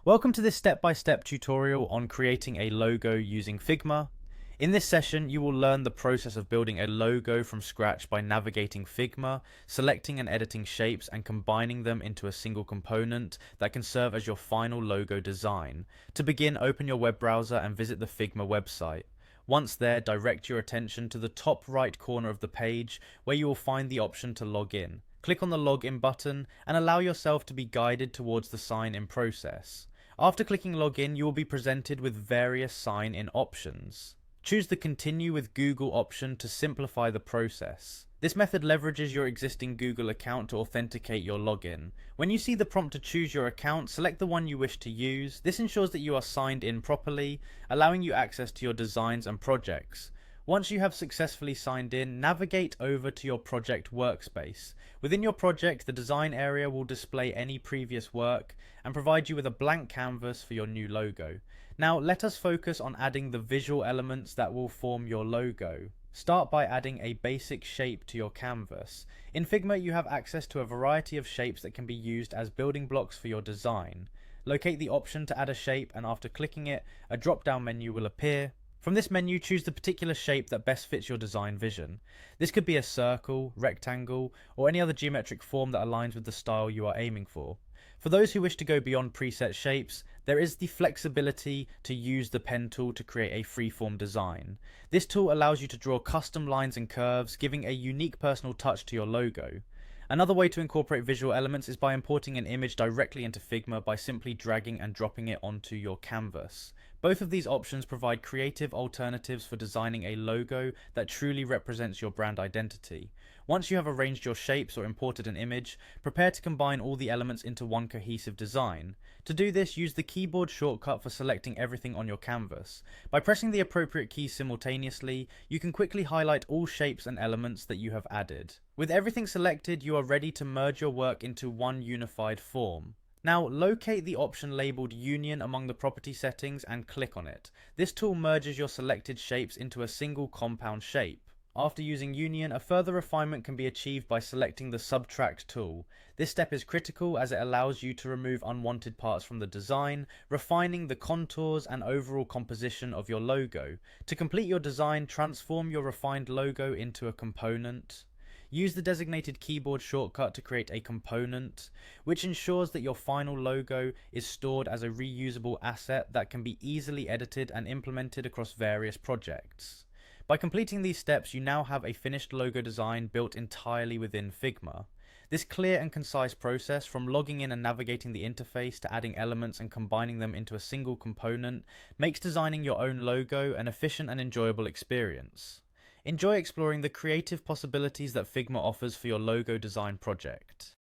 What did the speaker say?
Welcome to this step-by-step tutorial on creating a logo using Figma. In this session, you will learn the process of building a logo from scratch by navigating Figma, selecting and editing shapes and combining them into a single component that can serve as your final logo design. To begin, open your web browser and visit the Figma website. Once there, direct your attention to the top right corner of the page where you will find the option to log in. Click on the login button and allow yourself to be guided towards the sign-in process. After clicking login, you will be presented with various sign-in options. Choose the Continue with Google option to simplify the process. This method leverages your existing Google account to authenticate your login. When you see the prompt to choose your account, select the one you wish to use. This ensures that you are signed in properly, allowing you access to your designs and projects. Once you have successfully signed in, navigate over to your project workspace. Within your project, the design area will display any previous work and provide you with a blank canvas for your new logo. Now, let us focus on adding the visual elements that will form your logo. Start by adding a basic shape to your canvas. In Figma, you have access to a variety of shapes that can be used as building blocks for your design. Locate the option to add a shape, and after clicking it, a drop-down menu will appear. From this menu, choose the particular shape that best fits your design vision. This could be a circle, rectangle, or any other geometric form that aligns with the style you are aiming for. For those who wish to go beyond preset shapes, there is the flexibility to use the pen tool to create a freeform design. This tool allows you to draw custom lines and curves, giving a unique personal touch to your logo. Another way to incorporate visual elements is by importing an image directly into Figma by simply dragging and dropping it onto your canvas. Both of these options provide creative alternatives for designing a logo that truly represents your brand identity. Once you have arranged your shapes or imported an image, prepare to combine all the elements into one cohesive design. To do this, use the keyboard shortcut for selecting everything on your canvas. By pressing the appropriate keys simultaneously, you can quickly highlight all shapes and elements that you have added. With everything selected, you are ready to merge your work into one unified form. Now, locate the option labeled Union among the property settings and click on it. This tool merges your selected shapes into a single compound shape. After using Union, a further refinement can be achieved by selecting the Subtract tool. This step is critical as it allows you to remove unwanted parts from the design, refining the contours and overall composition of your logo. To complete your design, transform your refined logo into a component. Use the designated keyboard shortcut to create a component, which ensures that your final logo is stored as a reusable asset that can be easily edited and implemented across various projects. By completing these steps, you now have a finished logo design built entirely within Figma. This clear and concise process, from logging in and navigating the interface to adding elements and combining them into a single component, makes designing your own logo an efficient and enjoyable experience. Enjoy exploring the creative possibilities that Figma offers for your logo design project.